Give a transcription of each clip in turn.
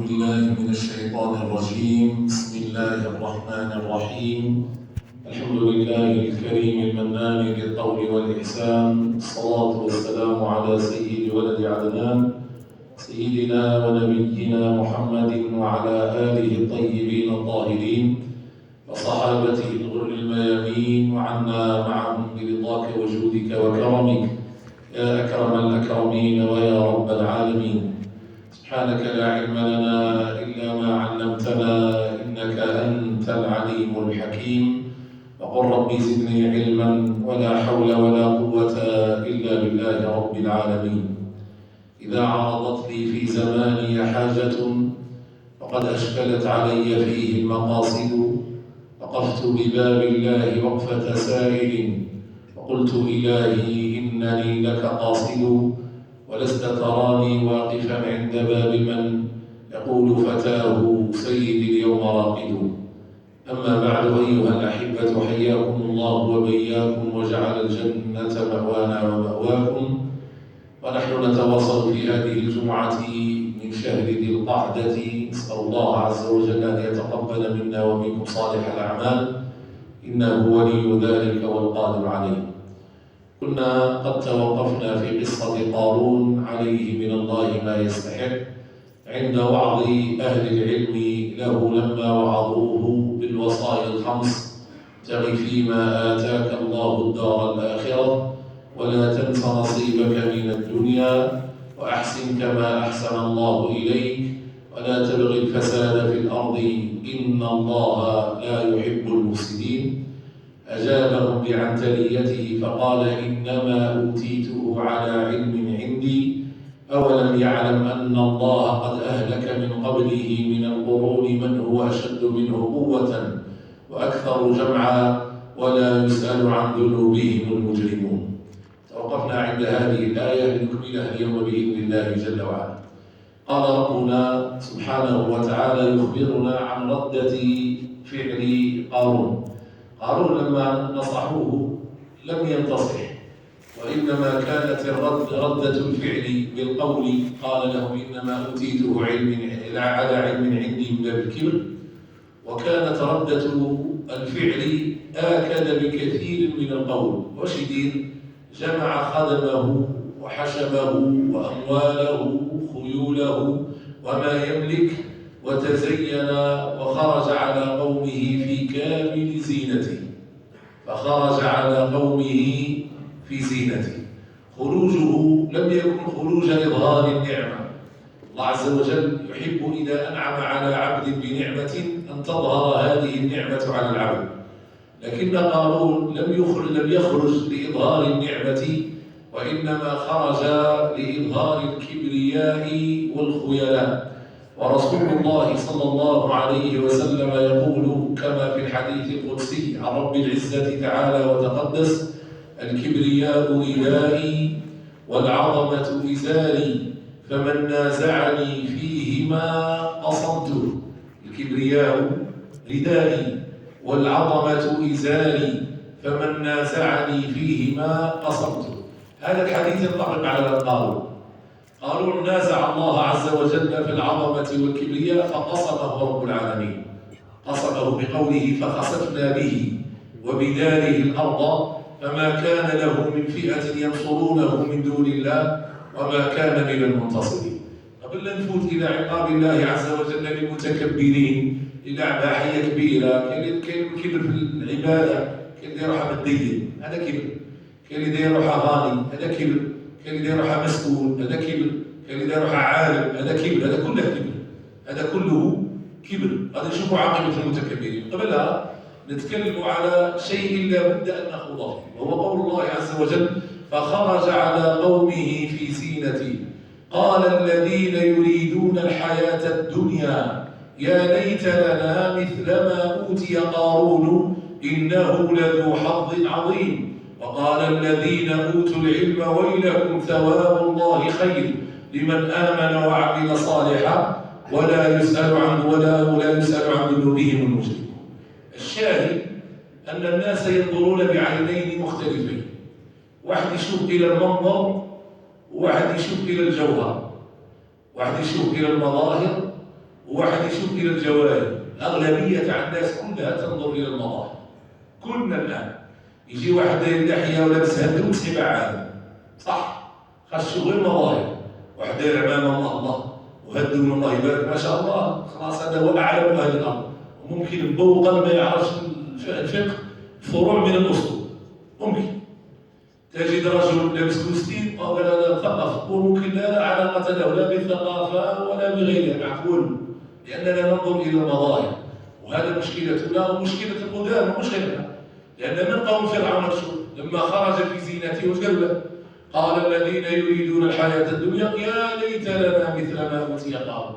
بالله من الشيطان الرجيم. بسم الله الرحمن الرحيم. الحمد لله الكريم المنان بالقول والإحسان، الصلاة والسلام على سيد ولد عدنان سيدنا ونبينا محمد وعلى آله الطيبين الطاهرين وصحابته الغر الميامين، وعنا معهم برضاك وجودك وكرمك يا أكرم الأكرمين ويا رب العالمين. سبحانك لا علم لنا إلا ما علمتنا إنك أنت العليم الحكيم. وقل ربي زدني علما ولا حول ولا قوة إلا بالله رب العالمين. إذا عرضت لي في زماني حاجة وقد أشكلت علي فيه المقاصد، وقفت بباب الله وقفة سائل وقلت إلهي إنني لك قاصد، ولست تراني واقفا عند باب من يقول فتاه سيدي اليوم راقد. أما بعد أيها الأحبة، حياكم الله وبياكم وجعل الجنة مأوانا ومأواكم، ونحن نتواصل في هذه الجمعة من شهر ذي القعدة. نسأل الله عز وجل أن يتقبل منا ومنكم صالح الأعمال، إنه ولي ذلك والقادر عليه. كنا قد توقفنا في قصة قارون عليه من الله ما يستحق عند وعظ أهل العلم له لما وعظوه بالوصايا الخمس: ابتغ فيما آتاك الله الدار الآخرة ولا تنس نصيبك من الدنيا وأحسن كما أحسن الله إليك ولا تبغ الفساد في الأرض إن الله لا يحب المفسدين. أجابهم بعنتريته فقال: إنما أوتيته على علم عندي، أولم يعلم أن الله قد أهلك من قبله من القرون من هو أشد منه قوة وأكثر جمعا ولا يسأل عن ذنوبهم المجرمون. توقفنا عند هذه الآية لنكملها اليوم بإذن الله جل وعلا. قال ربنا سبحانه وتعالى يخبرنا عن ردة فعل قارون. قارون لما نصحوه لم ينتصح، وإنما كانت ردة الفعل بالقول. قال لهم: إنما أوتيته على علم عندي من باب الكبر. وكانت ردة الفعل آكد بكثير من القول وشديد، جمع خدمه وحشمه وأمواله خيوله وما يملك وتزين وخرج على قومه في كامل زينته. فخرج على قومه في زينته. خروجه لم يكن خروج إظهار النعمة. الله عز وجل يحب إذا أنعم على عبد بنعمة أن تظهر هذه النعمة على العبد، لكن قارون لم يخرج لإظهار النعمة، وإنما خرج لإظهار الكبرياء والخيلاء. ورسول الله صلى الله عليه وسلم يقول كما في الحديث القدسي عن رب العزة تعالى وتقدس: الكبرياء ردائي والعظمة إزاري فمن نازعني فيهما قصمته. الكبرياء ردائي والعظمة إزاري فمن نازعني فيهما قصمته. هذا الحديث ينطبق على قارون. قارون نازع الله عز وجل في العظمة والكبرياء فقصمه رب العالمين. قصمه بقوله: فخسفنا به وبداره الأرض فما كان له من فئة ينصرونه من دون الله وما كان من المنتصرين. قبل أن نفوت إلى عقاب الله عز وجل للمتكبرين، إلى أعباحية كبيرة، كاين كبر في العبادة، كاين اللي يروح مدين هذا كبر، كاين اللي يروح غني هذا كبر، كاين اللي يروح مسؤول هذا كبر، كاين اللي يروح عالم هذا كبر. هذا كله كبر، هذا كله كبر. هذا نشوفوا عاقبة المتكبرين. قبلها نتكلم على شيء لا بد أن نخوضه، وهو قول الله عز وجل: فخرج على قومه في زينته قال الذين يريدون الحياة الدنيا يا ليت لنا مثل ما أوتي قارون إنه لذو حظ عظيم. وقال الذين أوتوا العلم ويلكم ثواب الله خير لمن آمن وعمل صالحا ولا يسأل عن ذنوبهم المجرمون. الشاهد أن الناس ينظرون بعينين مختلفين، واحد يشوف إلى المنظر وواحد يشوف إلى الجوهر، واحد يشوف إلى المظاهر وواحد يشوف إلى الجوانب. أغلبية الناس كلها تنظر إلى المظاهر. كلنا الآن يجي واحد داير لحية ولابس هدو وسحب عالم، صح؟ خشوا غير مظاهر. واحد داير عمامة الله وهدو من الله يبارك ما شاء الله، خلاص هذا هو أعلم أهل الأرض. وممكن بوقا ما يعرفش الفقه فروع من الأصول. ممكن تجد رجل لابس كوستين قال لا مثقف، وممكن لا علاقة له لا بالثقافة ولا بغيرها، معقول، لأننا ننظر إلى المظاهر. وهذا مشكلتنا ومشكلة القدامى مش غيرها. لأن من قوم فرعون لما خرج في زينته وجل قال الذين يريدون الحياة الدنيا يا ليت لنا مثل ما أوتي قارون.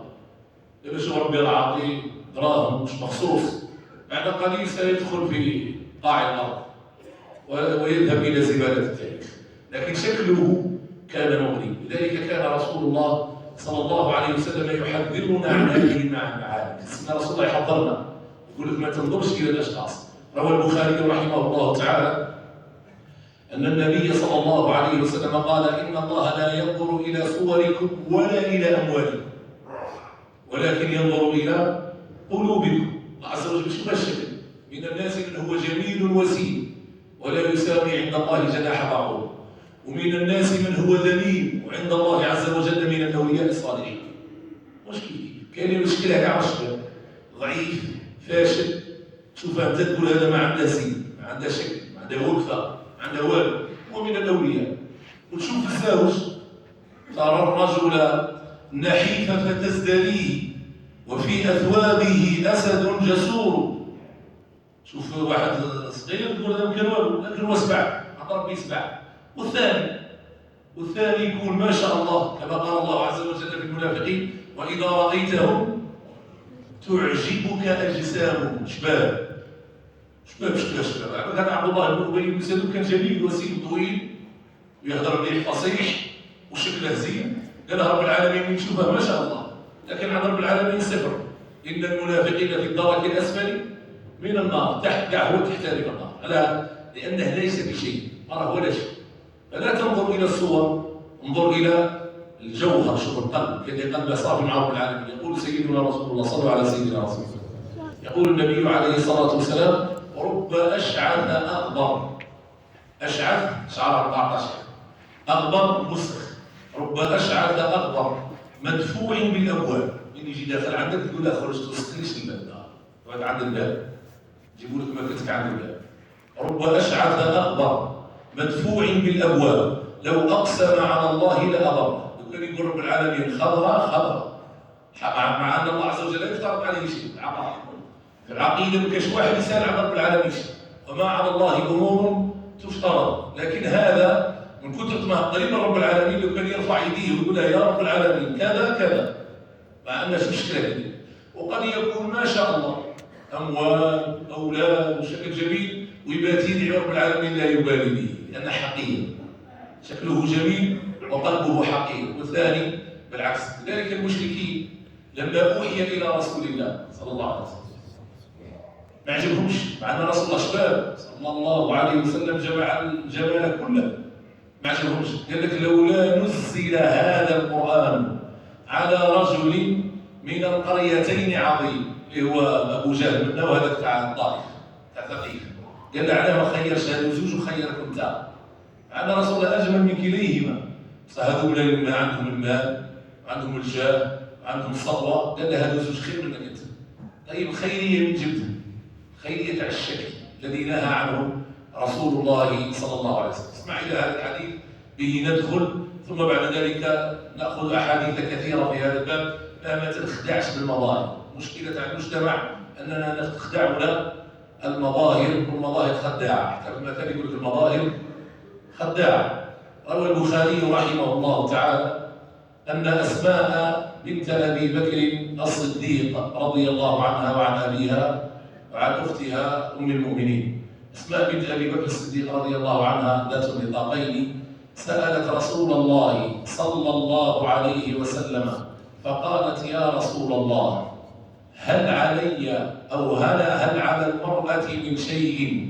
يبشر ربي العظيم دراهم مش مخصوص، بعد قليل سيدخل في قاع الأرض ويذهب إلى زبالة التاريخ، لكن شكله كان مغري. لذلك كان رسول الله صلى الله عليه وسلم يحذرنا عن هذه المعاني. سيدنا رسول الله يحذرنا يقول لك ما تنظرش إلى الأشخاص. روى البخاري رحمه الله تعالى أن النبي صلى الله عليه وسلم قال إن الله لا ينظر إلى صوركم ولا إلى أموالكم ولكن ينظر إلى قلوبكم. الله عز وجل شوف الشكل من الناس من هو جميل وسيم ولا يساوي عند الله جناح بعوض، ومن الناس من هو ذميم وعند الله عز وجل من الأولياء الصالحين. مشكلة كاين مشكلة كاع الشباب ضعيف فاشل. شوف أنت تقول هذا ما عنده سين، ما عنده شكل، ما عنده وقفة، ما عنده والو، هو من الأولياء. وتشوف الزوج ترى الرجل نحيف فتزدريه وفي أثوابه أسد جسور. شوف واحد صغير تقول هذا كان والو، لكن هو سبع، عطى ربي سبع. والثاني يكون ما شاء الله كما قال الله عز وجل في المنافقين وإذا رأيتهم تعجبك أجسامهم. شباب كان عبد الله بن أبي بن سلول كان جميل وسيم طويل ويهضر به فصيح وشكله زين. قال رب العالمين نشوفه ما شاء الله، لكن عند رب العالمين صفر. إن المنافقين في الدرك الأسفل من النار، تحت كاع هو تحترق النار. لا، لأنه ليس بشيء، أراه ولا شيء. فلا تنظر إلى الصور، انظر إلى الجوهر. شوف القلب كان قلب صافي مع رب العالمين. يقول سيدنا رسول الله صلى الله عليه سيدنا رسول الله، يقول النبي عليه الصلاة والسلام رب أشعث أغبر. أشعث شعر 14 أغبر مسخ. رب أشعث أغبر مدفوع بالأبواب. من يجي داخل عندك تقول له خرج تسخنيش الباب، تقعد عند الباب يجيبوا لك ماكلتك عند الباب. رب أشعث أغبر مدفوع بالأبواب لو أقسم على الله لأبر. كان يقول رب العالمين خضرة مع أن الله عز وجل لا يفترض عليه شيء. في العقيدة ما كاش واحد يسأل عن رب العالمين شيء، وما على الله أمور تفترض. لكن هذا من كثرة ما قريب رب العالمين لو كان يرفع يديه ويقول يا رب العالمين كذا كذا، مع أن شو مشكلة. وقد يكون ما شاء الله أموال أولاد وشكل جميل ويبات يدعي رب العالمين لا يبالي به لأنه حقير، شكله جميل وقلبه حقير. والثاني بالعكس. لذلك المشركين لما أوحي إلى رسول الله صلى الله عليه وسلم ما عجبهمش، مع أن رسول الله شباب صلى الله عليه وسلم جمع الجمال كله، ما عجبهمش. قال لك لولا نزل هذا القرآن على رجل من القريتين عظيم، اللي هو أبو جهل منه وهذاك تاع الطائف تاع ثقيف. قال له علاه ما خيرش هذو زوج وخيرك انت؟ مع أن رسول الله أجمل من كليهما. هذولا ما عندهم المال وعندهم الجاه وعندهم الصبوة، قال له هذا زوج خير منك انت. طيب الخيرية من جبتها، خيرية تاع الشكل الذي نهى عنه رسول الله صلى الله عليه وسلم. اسمع إلى هذا الحديث به ندخل، ثم بعد ذلك نأخذ أحاديث كثيرة في هذا الباب. ما تنخدعش بالمظاهر. مشكلة المجتمع أننا نخدعنا المظاهر، والمظاهر خداعة. حتى المثل يقول لك المظاهر خداعة. روى البخاري رحمه الله تعالى أن أسماء بنت أبي بكر الصديق رضي الله عنها وعن أبيها وعن أختها أم المؤمنين، أسماء بنت أبي بكر الصديق رضي الله عنها ذات النطاقين، سألت رسول الله صلى الله عليه وسلم فقالت يا رسول الله هل علي أو هل على المرأة من شيء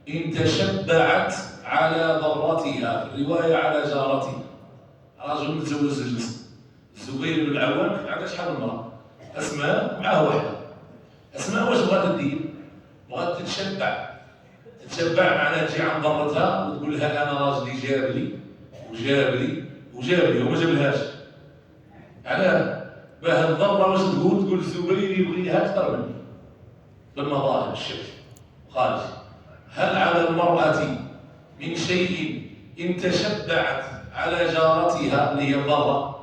إن تشبعت على ضرتها، رواية على جارتها. رجل متزوج الزبير بن العوام، عندها شحال من امرأة؟ أسماء معها واحدة. أسماء واش بغات دير؟ بغات تتشبع. تتشبع معناها تجي عند ضرتها وتقول لها أنا راجلي جاب لي وجاب لي وجاب لي وما جابلهاش. علاه؟ باه الضرة واش تقول الزبير يبغيها أكثر مني. بالمظاهر الشكل خارج. هل على المرأة من شيء إن تشبعت على جارتها اللي هي الضرة؟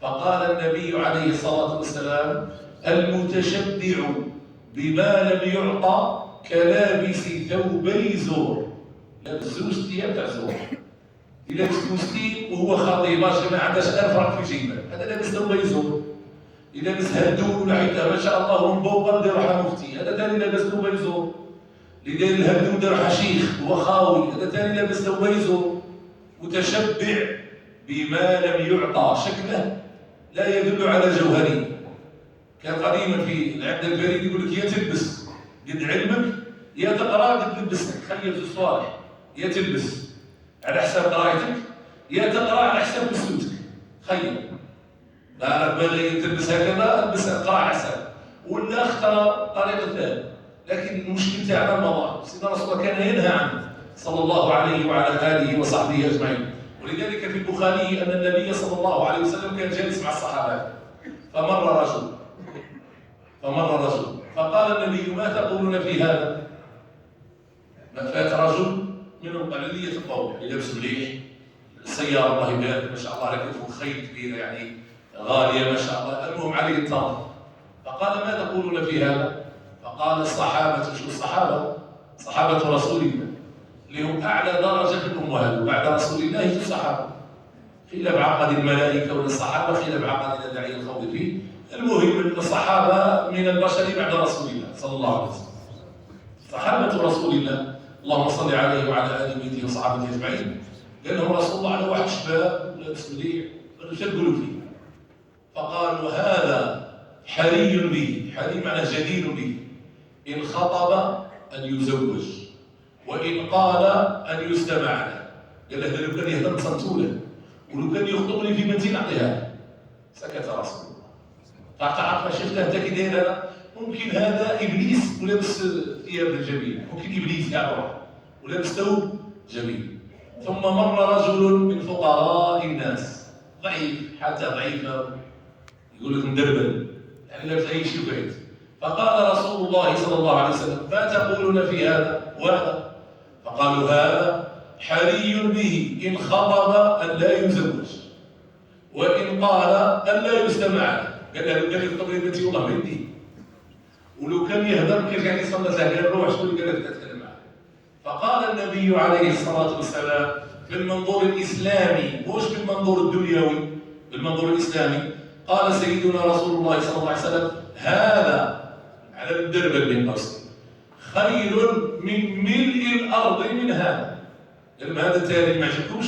فقال النبي عليه الصلاة والسلام: المتشبع بما لم يعطى كلابس ثوبي زور. لابس زوج ثياب تاع زور. إذا لابس فستين وهو خطيب ما عندهاش غير فرق في جيبه، هذا لابس ثوبي زور. إذا لابس هدوم ولا حيته ما شاء الله ونبوغ داروها مفتي، هذا ثاني لابس ثوبي زور. اللي داير الهدوم داروها شيخ هو خاوي، هذا ثاني لابس ثوبي زور. متشبع بما لم يعطى، شكله لا يدل على جوهره. كان قديما في العقد الفريد يقول لك يا تلبس قد علمك يا تقرا قد لبستك، خير الصالح، يا تلبس على حساب قرايتك يا تقرا على حساب بسوتك، خير. لا راك باغي تلبس هكذا البس اقرا على حساب، ولا اختار الطريق الثاني. لكن المشكل تاعنا المظاهر، سيدنا رسول الله كان ينهى عنه صلى الله عليه وعلى اله وصحبه اجمعين. ولذلك في البخاري ان النبي صلى الله عليه وسلم كان جالس مع الصحابه، فمر رجل فقال النبي: ما تقولون في هذا؟ فات رجل منهم قليلية القوم، لابس مليح، السيارة الله يبارك ما شاء الله على كتفه، خيل كبيرة يعني غالية ما شاء الله، المهم عليه الطاقة. فقال: ما تقولون في هذا؟ فقال الصحابة، شو الصحابة؟ صحابة رسول الله اللي هم أعلى درجة في الأمهات بعد رسول الله في الصحابة. خلاف عقد الملائكة ولا الصحابة، خلاف عقد لا داعي للخوض فيه. المهم أن الصحابة من البشر بعد رسول الله صلى الله عليه وسلم. صحابة رسول الله اللهم صل عليه وعلى آل بيته وصحابته أجمعين، قال لهم رسول الله على واحد شباب لابس مليح، قالوا شو تقولوا فيه؟ فقالوا: هذا حري به، حري معناه جدير به، إن خطب أن يزوج، وإن قال أن يستمع له. قال له: لو كان يهدر صنتوله، ولو كان يخطبني في بنتي نعطيها. سكت رسول الله. تعرف ما شفته انت كي داير هذا؟ ممكن هذا ابليس ولابس ثياب جميله، ممكن ابليس يعبر ولابس ثوب جميل. ثم مر رجل من فقراء الناس ضعيف، حتى ضعيفه يقول لك مدربل، يعني لابس اي شيء بعيد. فقال رسول الله صلى الله عليه وسلم: ما تقولون في هذا وهذا؟ فقالوا: هذا حري به إن خطب أن لا يزوج، وإن قال أن لا يستمع له. قال له: لو كان يخطب لي بنتي والله ما يدي، ولو كان يهدر كيرجع يصلى زهقان روح شكون اللي قال لك تتكلم معاه. فقال النبي عليه الصلاة والسلام بالمنظور الإسلامي، مش بالمنظور الدنيوي، بالمنظور الإسلامي، قال سيدنا رسول الله صلى الله عليه وسلم: هذا على الدرب بين قوسين خير من ملء الأرض من هذا. لما هذا التالي ما عجبكوش،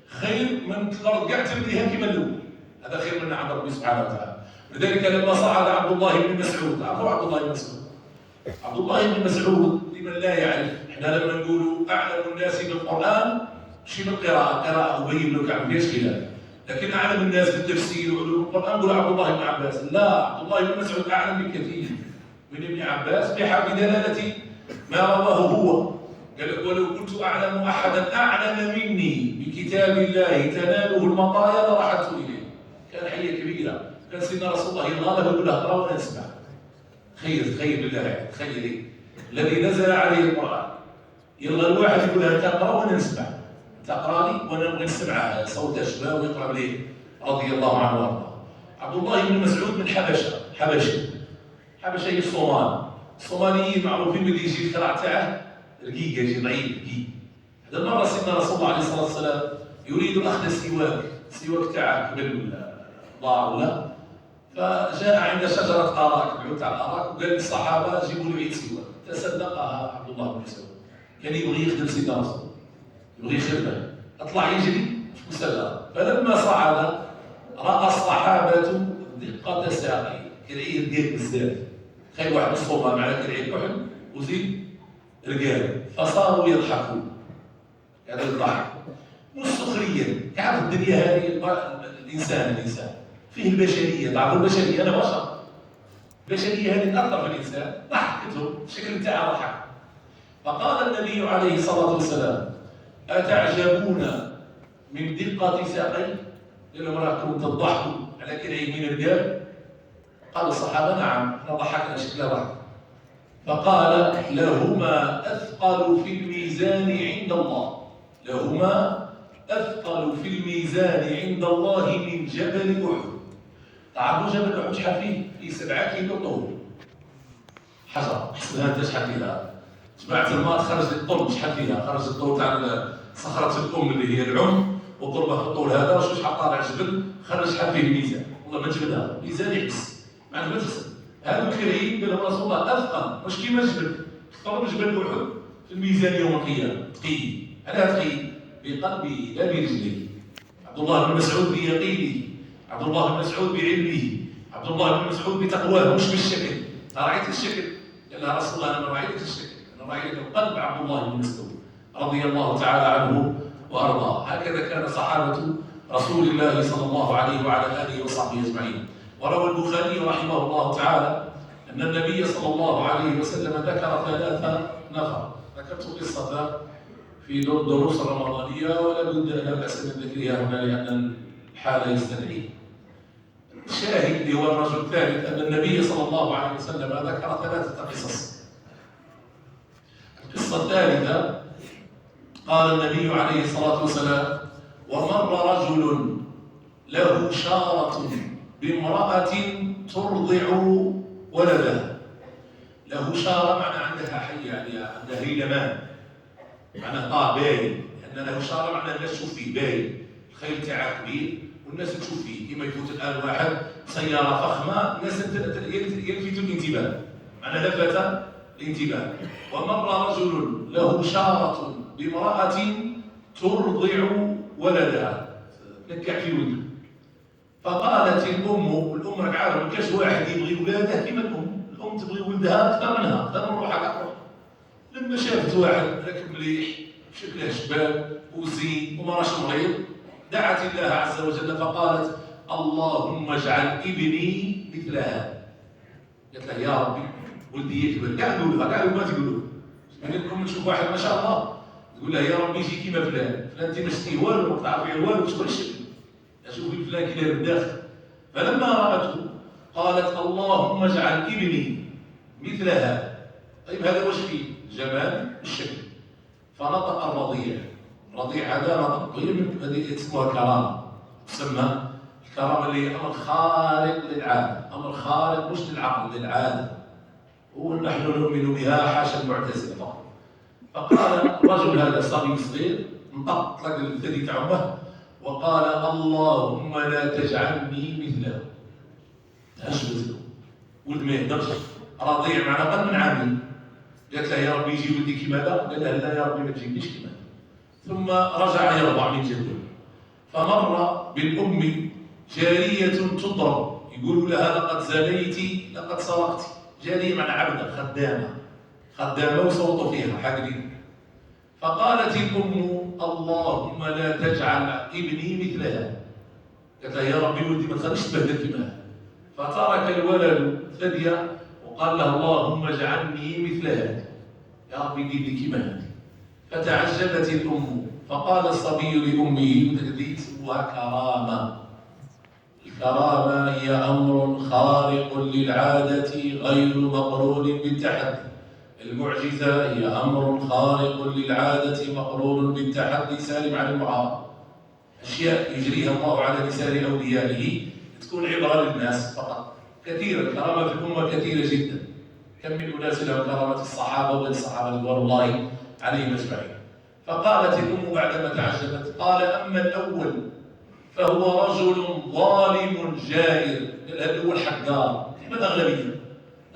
خير من الأرض كاع تمليها كما الأول، هذا خير من عند ربي سبحانه وتعالى. لذلك لما صعد عبد الله بن مسعود، عرفوا عبد الله بن مسعود؟ عبد الله بن مسعود لمن لا يعرف، احنا لما نقولوا أعلم الناس بالقرآن مش بالقراءة، قراءة أبي بن كعب فيش خلاف، لكن أعلم الناس بالتفسير وعلوم القرآن نقول عبد الله بن عباس. لا، عبد الله بن مسعود أعلم بكثير من ابن عباس بدلالة ما رواه هو. قال لك: ولو كنت أعلم أحدا أعلم مني بكتاب الله تناله المطايا لرحلت إليه. كان حية كبيرة، كان سيدنا رسول الله يلغى له يقول له: اقرأ وأنا أسمع. تخيل بالله، تخيل الذي نزل عليه القرآن يلغى الواحد يقول له: تقرأ وأنا نسمع، تقرأ لي وأنا نبغي نسمع صوت الشباب ويقرأ لي رضي الله عنه وارضاه. عبد الله بن مسعود من حبشة هي الصومال. الصوماليين معروفين باللي يجي القراء تاعه رقيق، يجي ضعيف رقيق. هذا المرة سيدنا رسول الله عليه الصلاة والسلام يريد أخذ السواك تاعه قبل ضاع ولا، فجاء عند شجرة أراك، بعود تاع الأراك، وقال للصحابة: جيبوا لي عيد سواك. تصدقها عبد الله بن مسعود، كان يبغي يخدم سيدنا رسول الله، يبغي يخدمه، اطلع يجري في الشجرة. فلما صعد رأى الصحابة دقة ساقيه، كالعير رقيق بزاف، خير واحد الصومال مع كالعير كحل وزيد رقال، فصاروا يضحكون. هذا الضحك مش سخريا، تعرف الدنيا هذه الإنسان فيه البشرية، تعرف البشرية، أنا بشر، البشرية هذه تأثر في الإنسان، ضحكته الشكل تاعها ضحك. فقال النبي عليه الصلاة والسلام: أتعجبون من دقة ساقي؟ قال لهم: راكم تضحكوا على كرعي من الرجال؟ قال الصحابة: نعم، احنا ضحكنا شكلها ضحك. فقال: لهما أثقل في الميزان عند الله، لهما أثقل في الميزان عند الله من جبل أحد. تعرفوا جبل أحد شحال فيه؟ فيه 7 كيلو طول حجر. حسبها انت شحال فيها؟ جماعة الماء خرج الطول شحال فيها؟ خرج الطول تاع صخرة الأم اللي هي العم، وضربها في الطول هذا، وشو شحال طالع جبل، خرج شحال فيه الميزان. والله ما جبدها، ميزان يحس معناه ما تحسب. هذو الكريم قال لهم رسول الله: أثقل، مش كيما الجبل. اختاروا جبل أحد في الميزان يوم القيامة ثقيل. علاه ثقيل؟ بقلبه لا برجله. عبد الله بن مسعود بيقينه، عبد الله بن مسعود بعلمه، عبد الله بن مسعود بتقواه، مش بالشكل. رأيت الشكل؟ قال لها رسول الله: أنا ما رأيتك الشكل، أنا رأيت قلب عبد الله بن مسعود رضي الله تعالى عنه وأرضاه. هكذا كان صحابة رسول الله صلى الله عليه وعلى آله وصحبه أجمعين. وروى البخاري رحمه الله تعالى أن النبي صلى الله عليه وسلم ذكر 3 نفر. ذكرت قصة في دروس الرمضانية ولا بد لا بأس من ذكرها هنا لأن الحالة يستدعيه. الشاهد اللي هو الرجل الثالث أن النبي صلى الله عليه وسلم ذكر 3 قصص. القصة الثالثة قال النبي عليه الصلاة والسلام: ومر رجل له شارة بامرأة ترضع ولدها. له شارة معنى عندها حية، يعني عندها هيلمان، معناه باين. لأن له شارة معناه الناس تشوف فيه باين، الخيل تاعها كبير والناس تشوف فيه. كما يفوت الآن واحد سيارة فخمة الناس يلفت الانتباه، معناه لفت الانتباه. ومر رجل له شارة بامرأة ترضع ولدها، نكع في ولده. فقالت الأم راك عارف ما كاش واحد يبغي ولاده كيما الأم تبغي ولدها أكثر منها، أكثر من روحها كروح. لما شافت واحد راكب مليح شكله شباب وزين وما راش مريض، دعت الله عز وجل فقالت: اللهم اجعل ابني مثل هذا. قالت له: يا ربي ولدي يكبر. كاع نقولوها، كاع الأمهات يقولوها. منكم تشوف واحد ما شاء الله تقول له: يا ربي يجي كيما فلان، فلان انت ما شفتيه والو، ما تعرفيه والو، شكون الشكل؟ شوفي فلان كي داير الداخل. فلما رأته قالت: اللهم اجعل ابني مثل هذا. طيب هذا واش فيه؟ جمال الشكل. فنطق الرضيع. الرضيع هذا نطق، هذه اسمها كرامة، تسمى الكرامة اللي هي أمر خارق للعادة، أمر خارق مش للعقل، للعادة، ونحن نؤمن بها حاشا المعتزلة فقط. فقال الرجل هذا صبي صغير انطق طلق الثدي تاع امه وقال: اللهم لا تجعلني مثله. اش مثله؟ ولد ما يهدرش، رضيع معنا قد من عامين. قالت له: يا ربي يجي ولدي كيما هذا. قال لها: لا يا ربي ما تجيبنيش كيما هذا. ثم رجع يرضع من جده. فمر بالام جاريه تضرب، يقول لها: لقد زنيتي، لقد سرقتي. جاريه معنى عبده، خدامه وصوتوا فيها حاقدين. فقالت الام: اللهم لا تجعل ابني مثل هذا. قالت لها: يا ربي ولدي ما تخليش تبهدل كيما هذا. فترك الولد ثديا وقال له: اللهم اجعلني مثل هذا، يا ربي ديرني كيما هذا. فتعجبت الام فقال الصبي لامه، وهذه اسمها كرامه. الكرامه هي امر خارق للعاده غير مقرون بالتحدي. المعجزه هي امر خارق للعاده مقرون بالتحدي سالم عن المعارضه. اشياء يجريها الله على لسان اوليائه تكون عبره للناس فقط. كثيرا الكرامه في الامه كثيره جدا. كم من اناس لهم كرامه الصحابه وغير الصحابه رضوان الله عليهم اجمعين. فقالت الام بعدما تعجبت: قال: اما الاول فهو رجل ظالم جائر. قال: الاول حقار. لماذا اغلبيه؟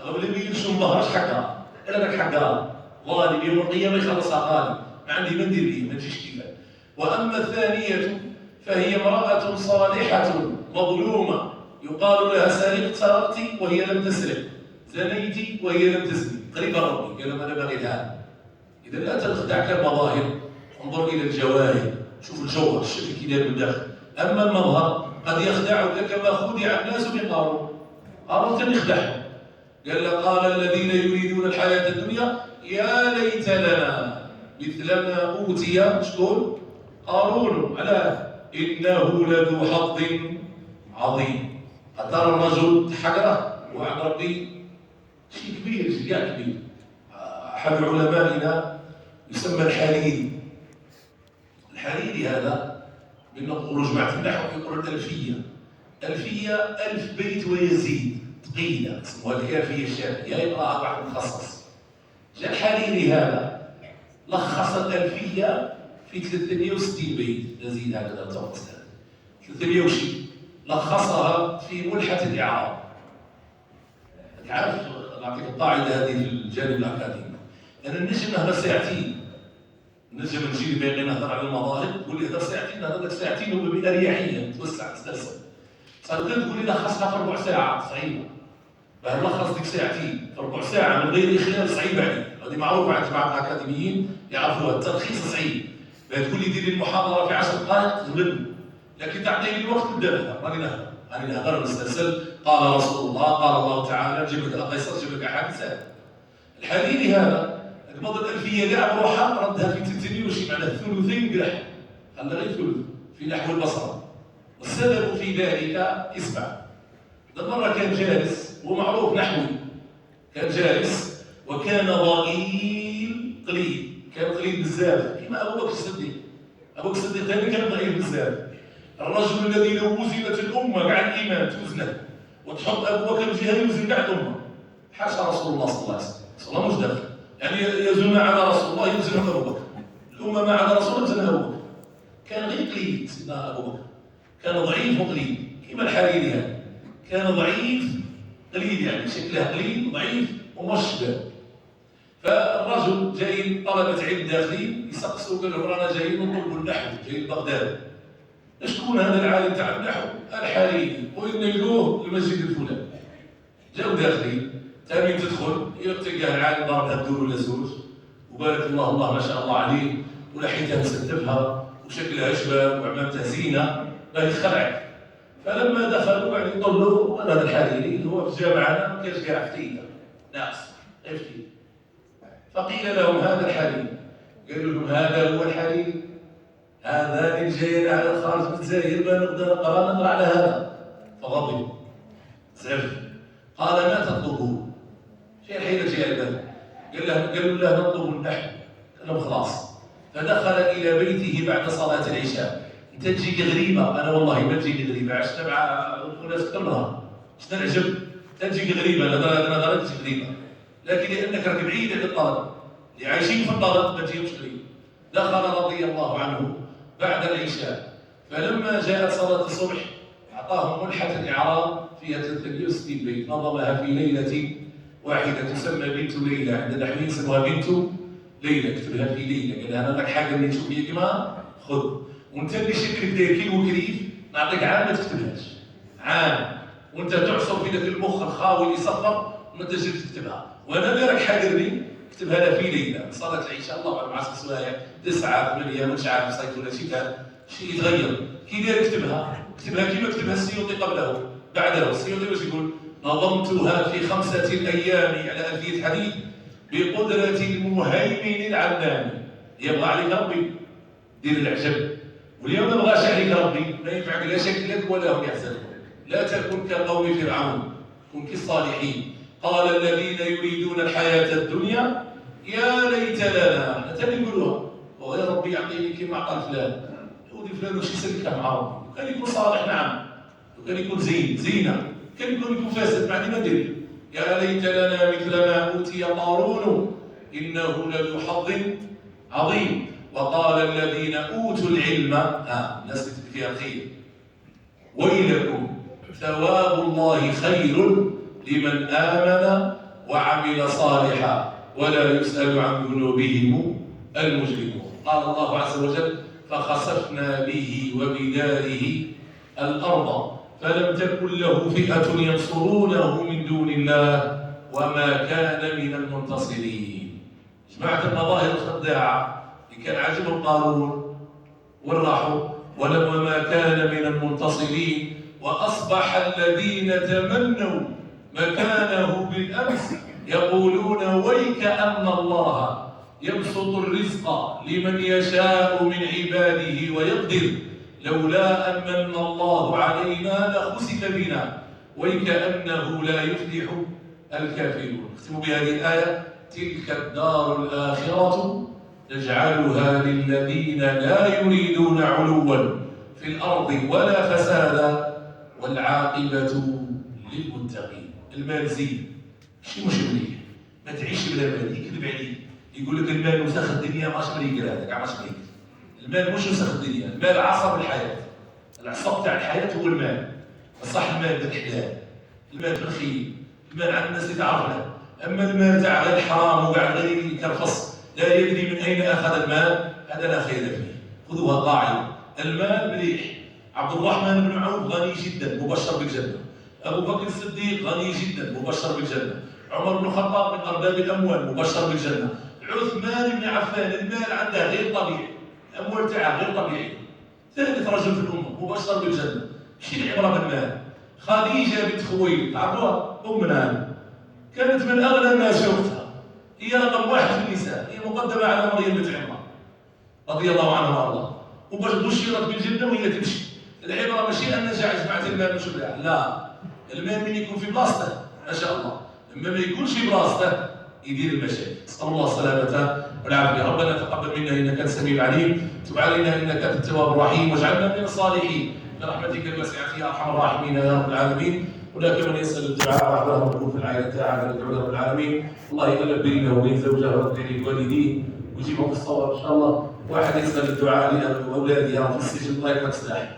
اغلبيه شو ما ظهرش حقار، الا ذاك حقار ظالم يوم القيامه يخلصها ظالم، ما عندي ما ندير ليه، ما تجيش كيفاه. واما الثانيه فهي امراه صالحه مظلومه يقال لها: سرقت وهي لم تسرق، زنيت وهي لم تزني. قريبه ربي قال: انا باغي لها. اذا لا تخدعك المظاهر، انظر الى الجواهر، شوف الجوهر الشكل كي داير من الداخل. اما المظهر قد يخدعك كما خدع الناس بقارون. قارون كان يخدعهم، قال الذين يريدون الحياة الدنيا يا ليت لنا مثل ما أوتي شكون؟ قارون. على إنه لذو حظ عظيم. ترى الرجل حقره وعند ربي شيء كبير، شيء كبير. أحد علمائنا يسمى الحريري. الحريري هذا من نقول جماعة النحو يقول الألفية. ألفية 1000 بيت ويزيد، ثقيلة، اسمها الكافية الشافية، يقراها واحد متخصص. جاء الحريري هذا لخص الألفية في 360 بيت، نزيد هكذا توقف 300 وشي، لخصها في ملحة الإعراب. تعرف نعطيك القاعدة هذه في الجانب الأكاديمي، أنا النجم نهضر ساعتين، النجم نجي باغي نهضر على المظاهر، تقول لي هضر ساعتين، نهضر لك ساعتين وبأريحية نتوسع نسترسل. صارت تقول لي لخصها في ربع ساعة، صعيبة. باه نلخص ديك ساعتين في ربع ساعة من غير إخلال صعيبة عليك، هذه معروفة عند جماعة الأكاديميين يعرفوها، التلخيص صعيب. باه تقول لي دير لي المحاضرة في 10 دقائق تغلبني، لكن تعطيني الوقت نبدا نهضر، راني نهضر نسترسل، قال رسول الله، قال الله تعالى، نجيب لك القصص، نجيب لك أحاديث. الحريري هذا قبض الألفية كاع بروحها ردها في 300 وشي، معناه ثلثين قرح، خلى غير ثلث في نحو البصرة. والسبب في ذلك اسمع. مرة كان جالس، هو معروف نحوي، كان جالس وكان ضئيل قليل، كان قليل بزاف كما أبو بكر الصديق. أبو بكر الصديق ثاني كان ضئيل بزاف. الرجل الذي لو وزنت الأمة كاع الإيمان توزنه وتحط أبو بكر جهة يوزن كاع الأمة. حاشا رسول الله صلى الله عليه وسلم، صلى الله مش داخل، يعني يزن على رسول الله يوزن أبو بكر، الأمة ما على رسول الله يوزن أبو بكر. كان غير قليل سيدنا أبو بكر، كان ضعيف وقليل كما الحريري هذا، كان ضعيف قليل، يعني شكله قليل ضعيف ومش شباب. فالرجل جايين طلبة علم داخلين يسقسوا، قال لهم رانا جايين نطلبوا النحو، جايين بغداد. شكون هذا العالم تاع النحو؟ الحريري، وينقلوه المسجد الفلاني. جاوا داخلين، ثاني تدخل يلتقى العالم ضربها بدور ولا زوج، وبارك الله الله ما شاء الله عليه، ولحيتها مستفها وشكلها شباب وعمامتها زينه، باه يخلعك. فلما دخلوا يعني يطلوا هذا الحريري هو في جامعنا ما كانش كاع فتيله ناس فتيله. فقيل لهم هذا الحريري، قالوا لهم هذا هو الحريري، هذا اللي جاي على الخارج من الجزائر ما نقدر نقرا على هذا. فغضب زعف، قال ما تطلبون؟ شيء الحيله جاي على قالوا له نطلب النحو. قال لهم خلاص. فدخل الى بيته بعد صلاه العشاء. انت تجيك غريبه، انا والله ما تجيني غريبه، عشت مع ناس كلها شنو نعجب، تجيك غريبه، انا غلطت غريبه، لكن لانك راك بعيد عن الطلب، اللي عايشين في الطلب ما تجيهمش غريبه. دخل رضي الله عنه بعد العشاء، فلما جاءت صلاه الصبح اعطاهم ملحه الاعراب فيها 360 بيت، نظمها في ليله واحده تسمى بنت ليلى، عند النحويين يسموها بنت ليلى، كتبها في ليلى، قال انا لك حاجه اللي تشوف فيها كما خذ، وانت اللي شكلك داير كي وكريف نعطيك عام ما تكتبهاش، عام وانت تعصر في ذاك المخ الخاوي اللي صفر وما تجي تكتبها، وانا دايرك حاجرني كتبها لها في ليله صلاه العشاء، الله اعلم عصر سوايع 9 8 مش عارف صيف ولا شي، كان شيء يتغير كي داير كتبها كما كتبها السيوطي قبله بعده. السيوطي واش يقول؟ نظمتها في 5 أيام على ألفية حديث بقدرة المهيمن العلام. يبغى عليك ربي دير العجب، واليوم ما بغاش عليك ربي ما ينفعك لا شكلك ولا هم يحزنون. لا تكن كقوم فرعون، كن كالصالحين. قال الذين يريدون الحياة الدنيا يا ليت لنا، حتى اللي يقولوها ويا ربي يعطيني كما عطى فلان، يقول فلان واش يسلكها مع ربي، كان يكون صالح نعم، وكان يكون زينه، كان يكون فاسد ما عندي ما ندير. يا ليت لنا مثل ما اوتي قارون انه لذو حظ عظيم. وقال الذين اوتوا العلم، الناس اللي فيها خير، ويلكم ثواب الله خير لمن آمن وعمل صالحا ولا يسأل عن ذنوبهم المجرمون. قال الله عز وجل فخسفنا به وبداره الأرض فلم تكن له فئة ينصرونه من دون الله وما كان من المنتصرين. جماعة المظاهر الخداعة اللي كان عجبهم قارون والراحوا وما كان من المنتصرين. وأصبح الذين تمنوا مكانه بالأمس يقولون ويك أن الله يبسط الرزق لمن يشاء من عباده ويقدر لولا أن من الله علينا لخسف بنا ويكأنه لا يفلح الكافرون. نختم بهذه الآية: تلك الدار الآخرة نجعلها للذين لا يريدون علوا في الأرض ولا فسادا والعاقبة للمتقين. المال زين، ماشي مش مليح، ما تعيش بلا مال. يكذب عليك يقول لك المال وسخ الدنيا، ماش مليك هذاك، كاع ماش مليك. المال مش وسخ الدنيا، المال عصب الحياة. العصب تاع الحياة هو المال. صح المال بالحلال، المال بالخير، المال عند الناس اللي تعرفنا. أما المال تاع غير الحرام وكاع غير كالفص لا يدري من أين أخذ المال، هذا لا خير فيه. خذوها قاعدة: المال مليح. عبد الرحمن بن عوف غني جدا مبشر بالجنة. أبو بكر الصديق غني جدا مبشر بالجنة. عمر بن الخطاب من أرباب الأموال مبشر بالجنة. عثمان بن عفان المال عنده غير طبيعي، الأموال تاعه غير طبيعي. ثالث رجل في الأمة مبشر بالجنة. ماشي العبرة بالمال. خديجة بنت خويلد تعرفوها؟ أمنا كانت من أغنى الناس وقتها، هي رقم واحد في النساء، هي مقدمة على مريم بنت عمران رضي الله عنها وأرضاها، وبشرت بالجنة وهي تمشي. العبرة ماشي أن نجع جماعة المال وشبعها، لا، المال من يكون في بلاصته ما شاء الله، أما ما يكونش في بلاصته يدير المشاكل. نسأل الله السلامة والعافية. ربنا تقبل منا إنك أنت السميع العليم، تب علينا إنك أنت التواب الرحيم، واجعلنا من الصالحين برحمتك الواسعة يا أرحم الراحمين يا رب العالمين. هناك من يسأل الدعاء رحمه يكون في العائلة تاعنا ندعو رب العالمين، الله يقلب بينه وبين زوجه وبين والديه ويجيبهم في الصواب إن شاء الله. واحد يسأل الدعاء لأولادها في السجن، الله يطلق سلاح،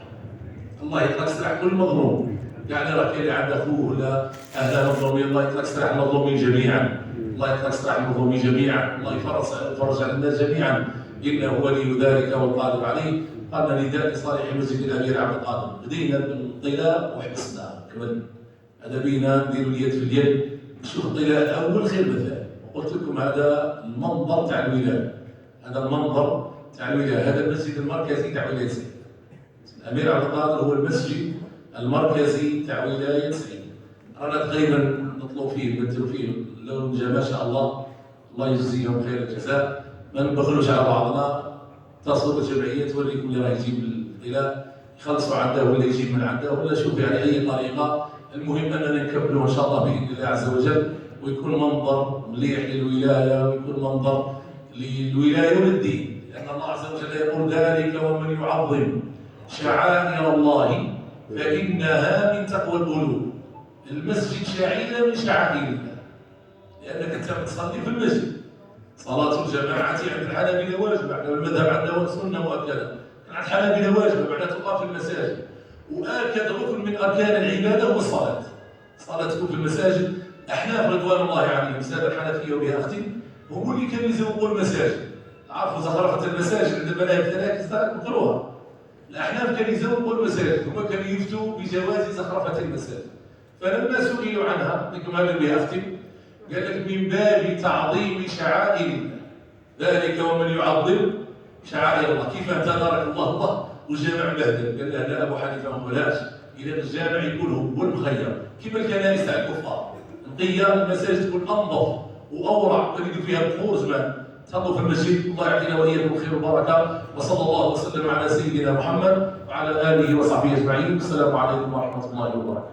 الله يطلق سلاح كل مظلوم. يعني راك اللي عند أخوه ولا أهله مظلومين، الله يطلق سلاح المظلومين جميعا، الله يطلق سلاح المظلومين جميعا، الله يفرج على الناس جميعا، إنه ولي ذلك والقادر عليه. قالنا نداء لصالح مسجد الأمير عبد القادر، بدينا بالطلاء وحبسنا كمان، هذا بينا نديروا اليد في اليد، نشوف الطلاء الأول خير من الثاني. وقلت لكم هذا المنظر تاع الولاية، هذا المنظر تاع الولاية، هذا المسجد المركزي تاع ولاية سعيد. الأمير عبد القادر هو المسجد المركزي تاع ولاية سعيد. رانا تقريبا نطلب فيه نبذلوا فيه لو جا ما شاء الله، الله يجزيهم خير الجزاء. ما نبخلوش على بعضنا، اتصلوا بالجمعية توريكم اللي راه يجيب الطلاء يخلصوا عنده ولا يجيب من عنده ولا شوف يعني أي طريقة. المهم أننا نكملوا إن شاء الله بإذن الله عز وجل، ويكون منظر مليح للولاية ويكون منظر للولاية وللدين، لأن الله عز وجل يقول: ذلك ومن يعظم شعائر الله فإنها من تقوى القلوب. المسجد شعيرة من شعائر الله، لأنك أنت تصلي في المسجد. صلاة الجماعة عند الحنابلة واجبة، على المذهب عندنا سنة مؤكدة، عند الحنابلة واجبة بعد تقام في المساجد. وآكد ركن من أركان العبادة هو الصلاة. الصلاة تكون في المساجد. أحناف رضوان الله عليهم السادة الحنفية وبها أختي هم اللي كانوا يزوقوا المساجد. عرفوا زخرفة المساجد عند المذاهب الثلاثة مكروهة. الأحناف كانوا يزوقوا المساجد، هم كانوا يفتوا بجواز زخرفة المساجد. فلما سئلوا عنها لكم هذا بها أختي قال لك: من باب تعظيم شعائر الله، ذلك ومن يعظم شعائر الله. كيف انت بارك الله والجامع بهدل؟ قال له: لا، ابو حنيفه ما قالهاش، اذا الجامع يكون هو المخير كيف الكنائس تاع الكفار. نقيه المساجد تكون انظف واورع، تجد فيها بخور زمان. تحطوا في المسجد. الله يعطينا واياكم الخير والبركه، وصلى الله وسلم على سيدنا محمد وعلى اله وصحبه اجمعين. السلام عليكم ورحمه الله وبركاته.